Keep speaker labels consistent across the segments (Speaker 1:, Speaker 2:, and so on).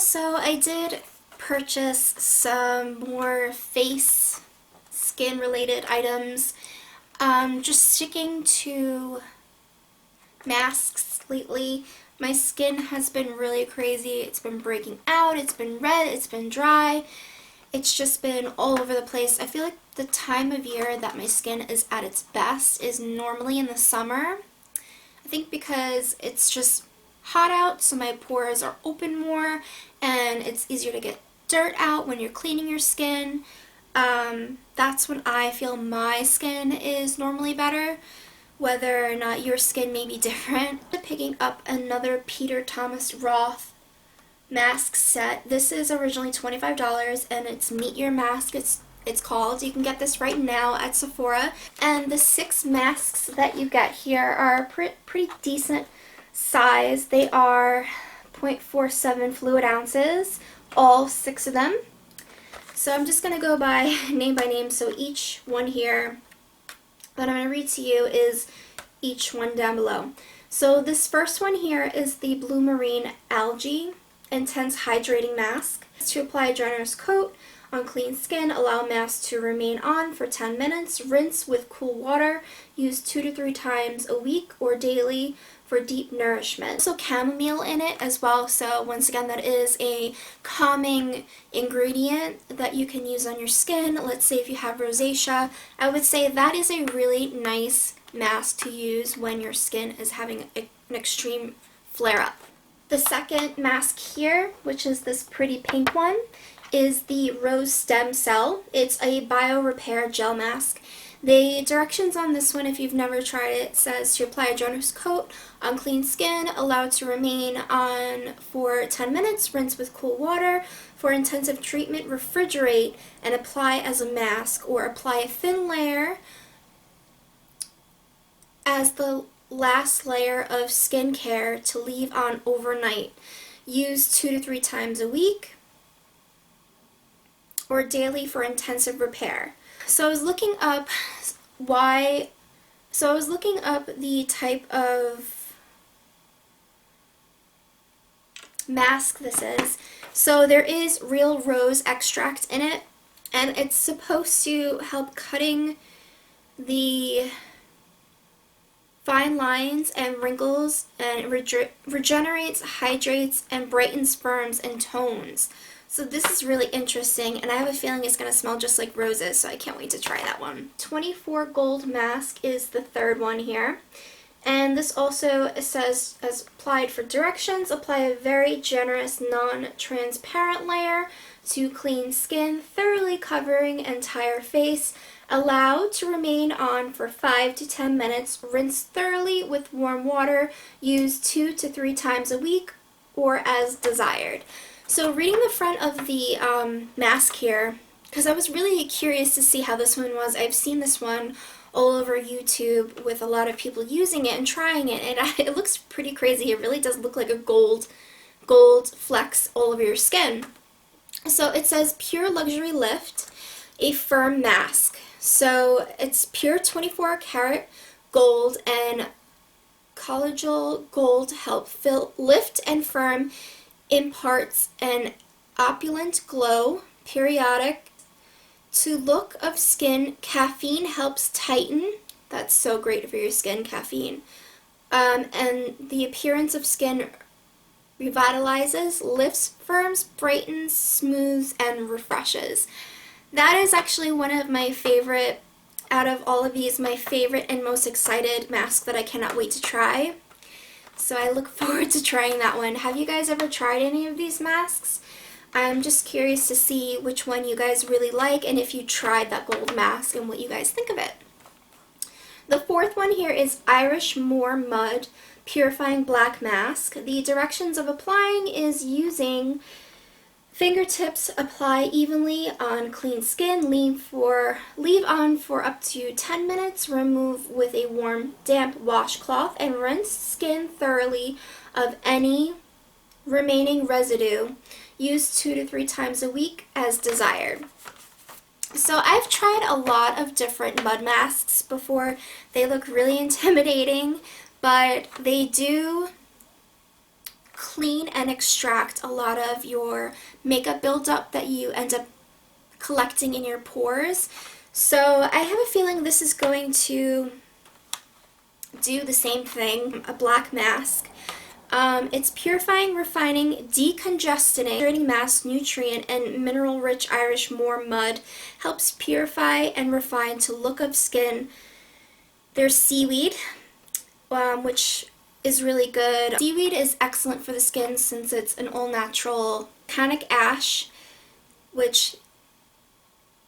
Speaker 1: So I did purchase some more face skin related items. Just sticking to masks lately. My skin has been really crazy. It's been breaking out, it's been red, it's been dry. It's just been all over the place. I feel like the time of year that my skin is at its best is normally in the summer. I think because it's just hot out, so my pores are open more and it's easier to get dirt out when you're cleaning your skin. That's when I feel my skin is normally better. Whether or not your skin may be different. I'm picking up another Peter Thomas Roth mask set. This is originally $25 and it's Meet Your Mask, it's called. You can get this right now at Sephora. And the 6 masks that you get here are pretty decent size. They are 0.47 fluid ounces, all 6 of them. So I'm just going to go by name. So each one here that I'm going to read to you is each one down below. So this first one here is the Blue Marine Algae Intense Hydrating Mask. To apply a generous coat on clean skin, allow mask to remain on for 10 minutes, rinse with cool water, use 2 to 3 times a week or daily for deep nourishment. So chamomile in it as well, so once again that is a calming ingredient that you can use on your skin. Let's say if you have rosacea, I would say that is a really nice mask to use when your skin is having an extreme flare-up. The second mask here, which is this pretty pink one, is the Rose Stem Cell. It's a bio repair gel mask. The directions on this one, if you've never tried it, says to apply a generous coat on clean skin, allow it to remain on for 10 minutes, rinse with cool water. For intensive treatment, refrigerate and apply as a mask, or apply a thin layer as the last layer of skincare to leave on overnight. Use 2 to 3 times a week or daily for intensive repair. So I was looking up the type of mask this is. So there is real rose extract in it, and it's supposed to help cutting the fine lines and wrinkles, and it regenerates, hydrates, and brightens firms and tones. So this is really interesting, and I have a feeling it's going to smell just like roses, so I can't wait to try that one. 24 Gold Mask is the third one here. And this also says, as applied for directions, apply a very generous non-transparent layer to clean skin, thoroughly covering entire face. Allow to remain on for 5 to 10 minutes. Rinse thoroughly with warm water. Use 2 to 3 times a week or as desired. So reading the front of the mask here, because I was really curious to see how this one was. I've seen this one all over YouTube with a lot of people using it and trying it, and it looks pretty crazy. It really does look like a gold flecks all over your skin. So it says Pure Luxury Lift, a firm mask. So it's pure 24 karat gold and collegial gold help lift and firm, imparts an opulent glow, periodic to look of skin. Caffeine helps tighten. That's so great for your skin, caffeine. And the appearance of skin revitalizes, lifts, firms, brightens, smooths, and refreshes. That is actually one of my favorite, out of all of these, my favorite and most excited mask that I cannot wait to try. So I look forward to trying that one. Have you guys ever tried any of these masks? I'm just curious to see which one you guys really like and if you tried that gold mask and what you guys think of it. The fourth one here is Irish Moor Mud Purifying Black Mask. The directions of applying is using fingertips, apply evenly on clean skin, leave on for up to 10 minutes, remove with a warm, damp washcloth, and rinse skin thoroughly of any remaining residue. Use 2 to 3 times a week as desired. So I've tried a lot of different mud masks before. They look really intimidating, but they do clean and extract a lot of your makeup buildup that you end up collecting in your pores. So I have a feeling this is going to do the same thing. A black mask. It's purifying, refining, decongesting, hydrating mask, nutrient, and mineral-rich Irish moor mud. Helps purify and refine to look of skin. There's seaweed, which is really good. Seaweed is excellent for the skin since it's an all-natural volcanic ash, which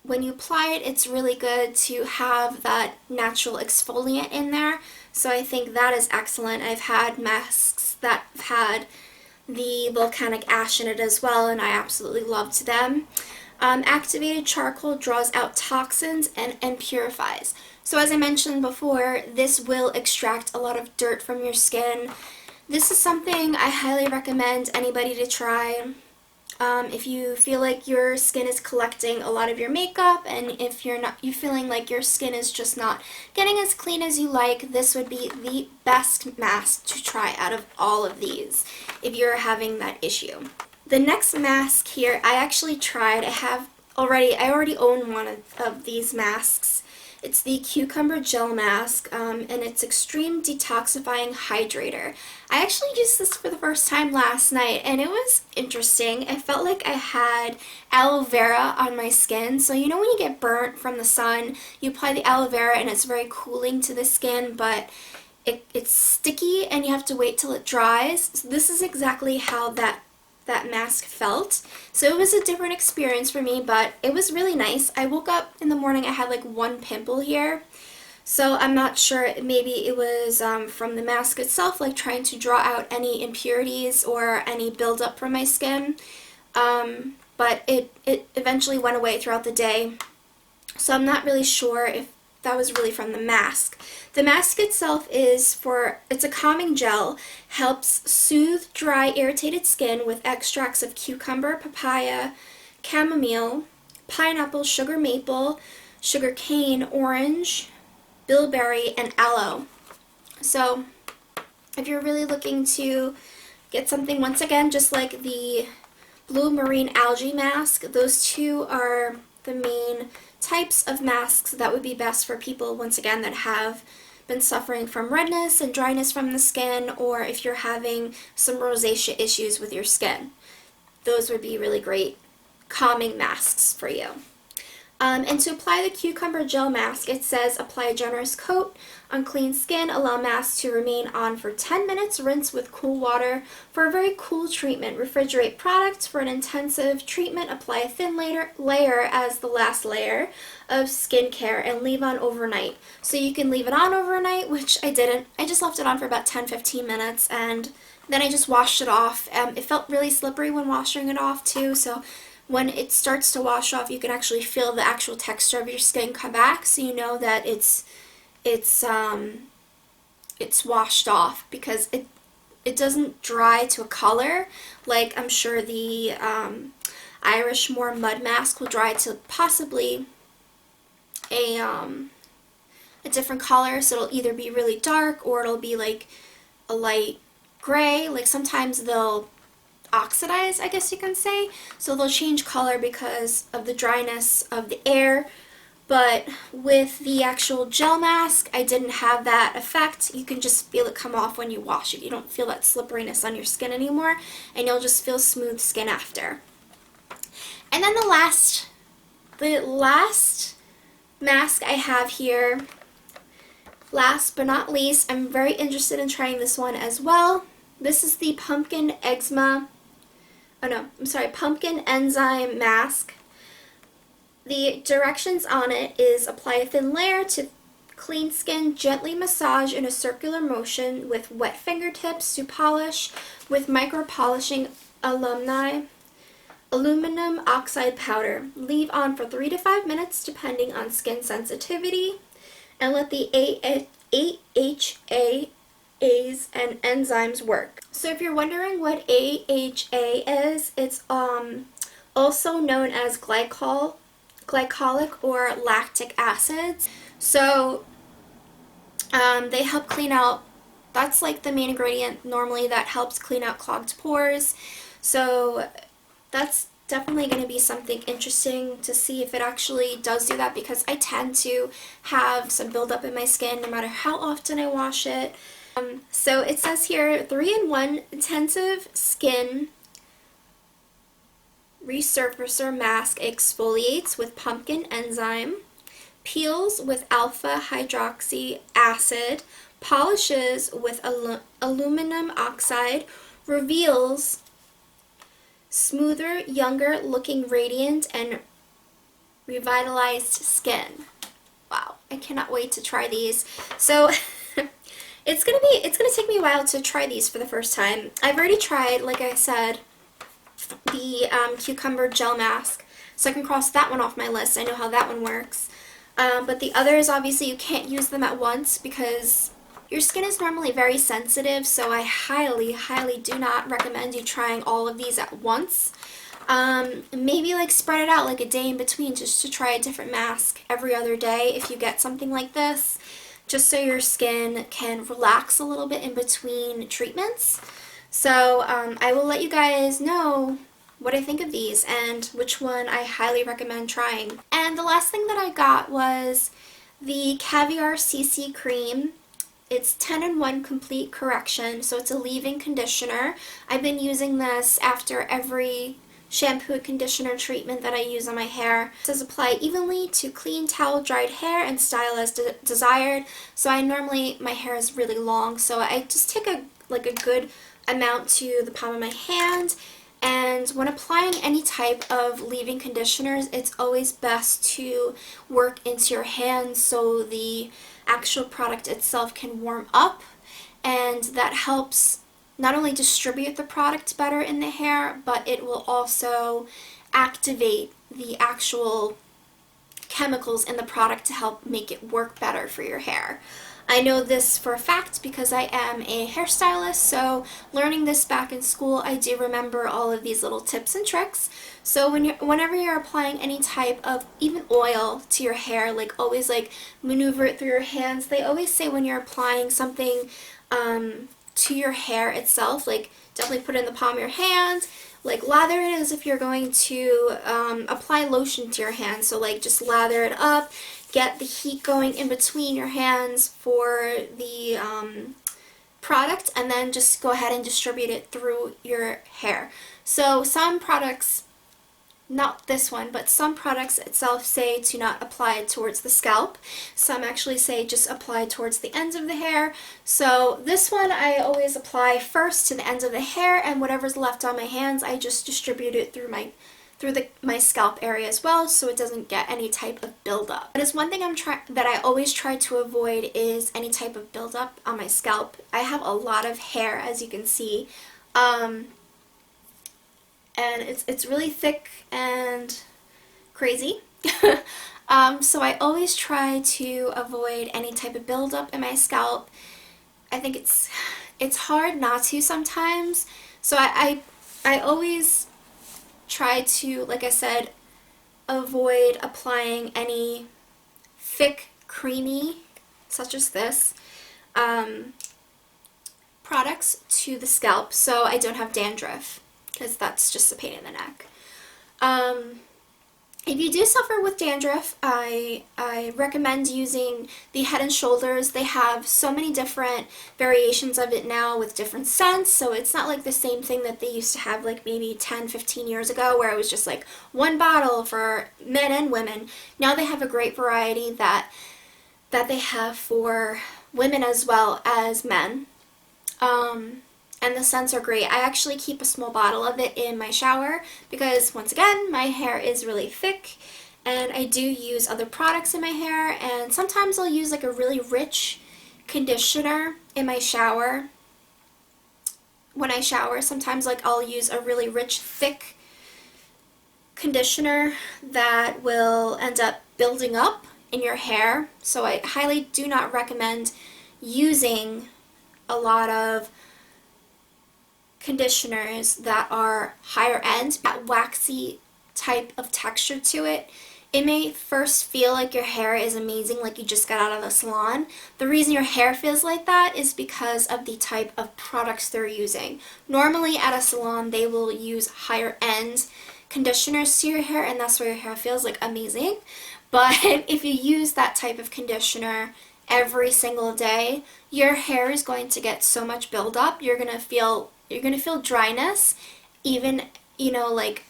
Speaker 1: when you apply it, it's really good to have that natural exfoliant in there. So I think that is excellent. I've had masks that have had the volcanic ash in it as well, and I absolutely loved them. Activated charcoal draws out toxins and purifies. So as I mentioned before, this will extract a lot of dirt from your skin. This is something I highly recommend anybody to try. If you feel like your skin is collecting a lot of your makeup, and if you feeling like your skin is just not getting as clean as you like, this would be the best mask to try out of all of these if you're having that issue. The next mask here, I actually tried. I already own one of these masks. It's the Cucumber Gel Mask, and it's Extreme Detoxifying Hydrator. I actually used this for the first time last night, and it was interesting. I felt like I had aloe vera on my skin. So you know when you get burnt from the sun, you apply the aloe vera and it's very cooling to the skin, but it's sticky and you have to wait till it dries. So this is exactly how that mask felt. So it was a different experience for me, but it was really nice. I woke up in the morning, I had like one pimple here. So I'm not sure, maybe it was from the mask itself, like trying to draw out any impurities or any buildup from my skin. But it eventually went away throughout the day. So I'm not really sure if that was really from the mask. The mask itself it's a calming gel, helps soothe dry, irritated skin with extracts of cucumber, papaya, chamomile, pineapple, sugar maple, sugar cane, orange, bilberry, and aloe. So if you're really looking to get something, once again, just like the blue marine algae mask, those two are the main types of masks that would be best for people, once again, that have been suffering from redness and dryness from the skin, or if you're having some rosacea issues with your skin. Those would be really great calming masks for you. And to apply the Cucumber Gel Mask, it says apply a generous coat on clean skin, allow mask to remain on for 10 minutes, rinse with cool water for a very cool treatment. Refrigerate products for an intensive treatment, apply a thin layer as the last layer of skincare and leave on overnight. So you can leave it on overnight, which I didn't. I just left it on for about 10-15 minutes and then I just washed it off. It felt really slippery when washing it off too, so when it starts to wash off, you can actually feel the actual texture of your skin come back, so you know that it's washed off, because it doesn't dry to a color like I'm sure the Irish Moor Mud Mask will dry to possibly a different color. So it'll either be really dark or it'll be like a light gray. Like sometimes they'll oxidize, I guess you can say, so they'll change color because of the dryness of the air. But with the actual gel mask, I didn't have that effect. You can just feel it come off when you wash it. You don't feel that slipperiness on your skin anymore, and you'll just feel smooth skin after. And then the last mask I have here, last but not least, I'm very interested in trying this one as well. This is the Pumpkin Enzyme Mask. The directions on it is apply a thin layer to clean skin, gently massage in a circular motion with wet fingertips to polish with micro polishing aluminum oxide powder. Leave on for 3 to 5 minutes depending on skin sensitivity, and let the AHA and enzymes work. So if you're wondering what AHA is, it's also known as glycolic or lactic acids. So they help clean out that's like the main ingredient normally that helps clean out clogged pores. So that's definitely going to be something interesting to see if it actually does do that, because I tend to have some buildup in my skin no matter how often I wash it. So it says here 3-in-1 intensive skin resurfacer mask, exfoliates with pumpkin enzyme, peels with alpha hydroxy acid, polishes with aluminum oxide, reveals smoother, younger looking, radiant, and revitalized skin. Wow, I cannot wait to try these. So it's gonna take me a while to try these for the first time. I've already tried, like I said, the cucumber gel mask, so I can cross that one off my list. I know how that one works. But the others, obviously, you can't use them at once because your skin is normally very sensitive, so I highly, highly do not recommend you trying all of these at once. Maybe like spread it out like a day in between, just to try a different mask every other day if you get something like this, just so your skin can relax a little bit in between treatments. So I will let you guys know what I think of these and which one I highly recommend trying. And the last thing that I got was the Caviar CC Cream. It's 10-in-1 complete correction, so it's a leave-in conditioner. I've been using this after every shampoo and conditioner treatment that I use on my hair. It says apply evenly to clean, towel dried hair and style as desired. So my hair is really long, so I just take a good amount to the palm of my hand. And when applying any type of leave-in conditioners, it's always best to work into your hands so the actual product itself can warm up, and that helps not only distribute the product better in the hair, but it will also activate the actual chemicals in the product to help make it work better for your hair. I know this for a fact because I am a hairstylist, so learning this back in school, I do remember all of these little tips and tricks. So whenever you're applying any type of even oil to your hair, like always like maneuver it through your hands. They always say when you're applying something to your hair itself, like definitely put it in the palm of your hand, like lather it as if you're going to apply lotion to your hand. So like just lather it up, get the heat going in between your hands for the product, and then just go ahead and distribute it through your hair. So some products, not this one, but some products itself say to not apply it towards the scalp. Some actually say just apply towards the ends of the hair. So this one I always apply first to the ends of the hair, and whatever's left on my hands I just distribute it through my scalp area as well, so it doesn't get any type of buildup. That is one thing that I always try to avoid, is any type of buildup on my scalp. I have a lot of hair, as you can see, and it's really thick and crazy. So I always try to avoid any type of buildup in my scalp. I think it's hard not to sometimes, so I always try to, like I said, avoid applying any thick, creamy, such as this, products to the scalp so I don't have dandruff, because that's just a pain in the neck. If you do suffer with dandruff, I recommend using the Head & Shoulders. They have so many different variations of it now with different scents, so it's not like the same thing that they used to have like maybe 10-15 years ago, where it was just like one bottle for men and women. Now they have a great variety that they have for women as well as men. And the scents are great. I actually keep a small bottle of it in my shower because, once again, my hair is really thick and I do use other products in my hair, and sometimes I'll use like a really rich conditioner in my shower. When I shower, sometimes like I'll use a really rich, thick conditioner that will end up building up in your hair. So I highly do not recommend using a lot of conditioners that are higher end. That waxy type of texture to it It may first feel like your hair is amazing, like you just got out of the salon. The reason your hair feels like that is because of the type of products they're using. Normally at a salon, they will use higher end conditioners to your hair, and that's why your hair feels like amazing. But if you use that type of conditioner every single day, your hair is going to get so much buildup. You're gonna feel dryness, even, like,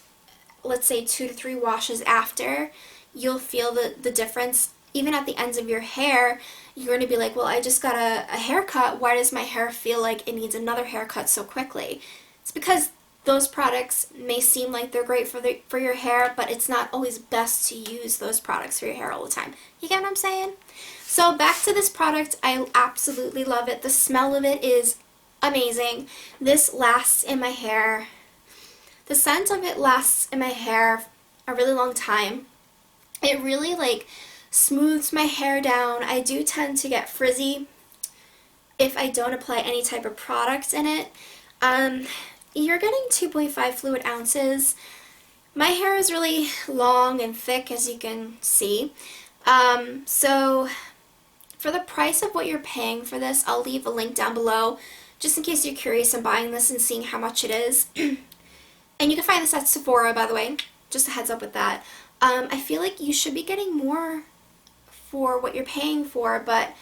Speaker 1: let's say 2 to 3 washes after. You'll feel the difference. Even at the ends of your hair, you're going to be like, well, I just got a haircut. Why does my hair feel like it needs another haircut so quickly? It's because those products may seem like they're great for your hair, but it's not always best to use those products for your hair all the time. You get what I'm saying? So back to this product, I absolutely love it. The smell of it is amazing. This lasts in my hair. The scent of it lasts in my hair a really long time. It really like smooths my hair down. I do tend to get frizzy if I don't apply any type of product in it. You're getting 2.5 fluid ounces. My hair is really long and thick, as you can see. So for the price of what you're paying for this, I'll leave a link down below just in case you're curious in buying this and seeing how much it is. And you can find this at Sephora, by the way, just a heads up with that. I feel like you should be getting more for what you're paying for, but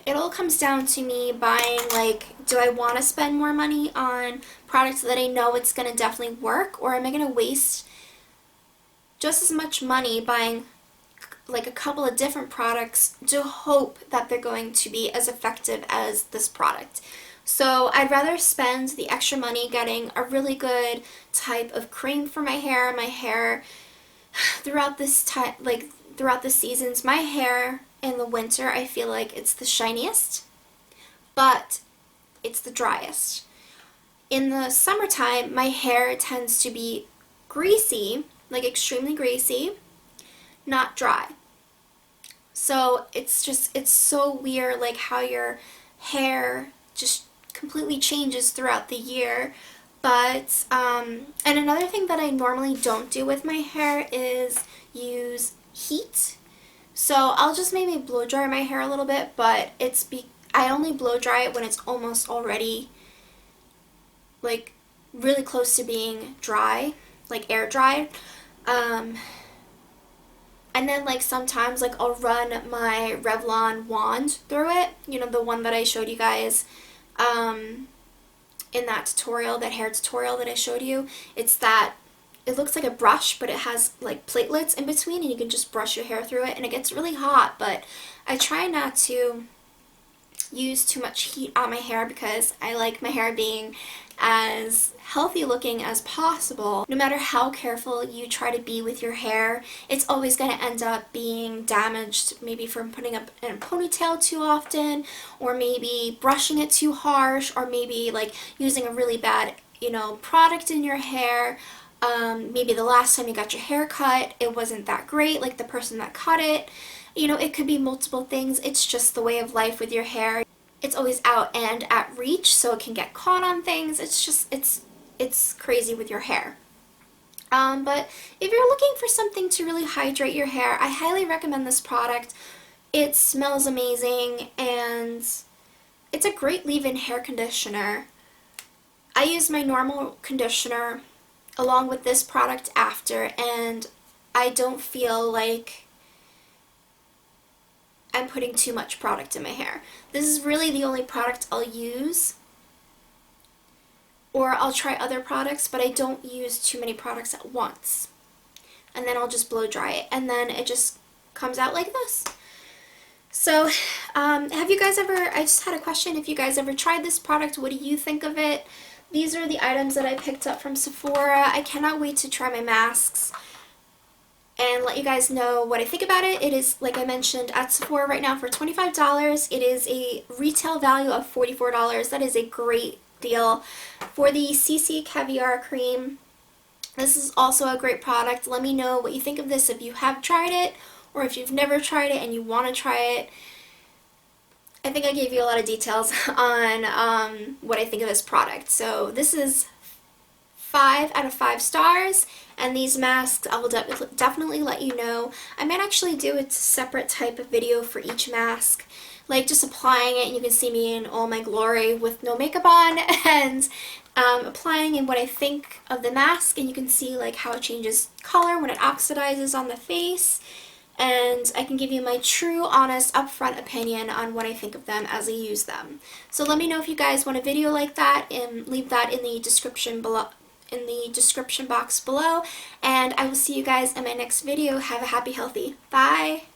Speaker 1: it all comes down to me buying, like, do I want to spend more money on products that I know it's going to definitely work, or am I going to waste just as much money buying like a couple of different products to hope that they're going to be as effective as this product? So I'd rather spend the extra money getting a really good type of cream for my hair. My hair throughout this time, like throughout the seasons, my hair in the winter, I feel like it's the shiniest, but it's the driest. In the summertime, my hair tends to be greasy, like extremely greasy, not dry. So it's so weird, like how your hair just completely changes throughout the year. But and another thing that I normally don't do with my hair is use heat. So I'll just maybe blow dry my hair a little bit, but I only blow dry it when it's almost already like really close to being dry, like air dried. And then like sometimes like I'll run my Revlon wand through it, the one that I showed you guys in that tutorial, that hair tutorial that I showed you. It looks like a brush, but it has like platelets in between, and you can just brush your hair through it, and it gets really hot. But I try not to use too much heat on my hair because I like my hair being as healthy looking as possible. No matter how careful you try to be with your hair, it's always going to end up being damaged, maybe from putting up in a ponytail too often, or maybe brushing it too harsh, or maybe like using a really bad product in your hair. Maybe the last time you got your hair cut, it wasn't that great, like the person that cut it. It could be multiple things. It's just the way of life with your hair. It's always out and at reach, so it can get caught on things. It's crazy with your hair. But if you're looking for something to really hydrate your hair, I highly recommend this product. It smells amazing, and it's a great leave-in hair conditioner. I use my normal conditioner along with this product after, and I don't feel like I'm putting too much product in my hair. This is really the only product I'll use, or I'll try other products, but I don't use too many products at once. And then I'll just blow dry it, and then it just comes out like this. So, have you guys ever, I just had a question, if you guys ever tried this product, what do you think of it? These are the items that I picked up from Sephora. I cannot wait to try my masks and let you guys know what I think about it. It is, like I mentioned, at Sephora right now for $25. It is a retail value of $44. That is a great deal. For the CC Caviar cream, this is also a great product. Let me know what you think of this if you have tried it, or if you've never tried it and you want to try it. I think I gave you a lot of details on what I think of this product. So this is 5 out of 5 stars, and these masks I will definitely let you know. I might actually do a separate type of video for each mask, like just applying it and you can see me in all my glory with no makeup on, and applying in what I think of the mask, and you can see like how it changes color when it oxidizes on the face, and I can give you my true, honest, upfront opinion on what I think of them as I use them. So let me know if you guys want a video like that, and leave that in the description box below, and I will see you guys in my next video. Have a happy, healthy. Bye!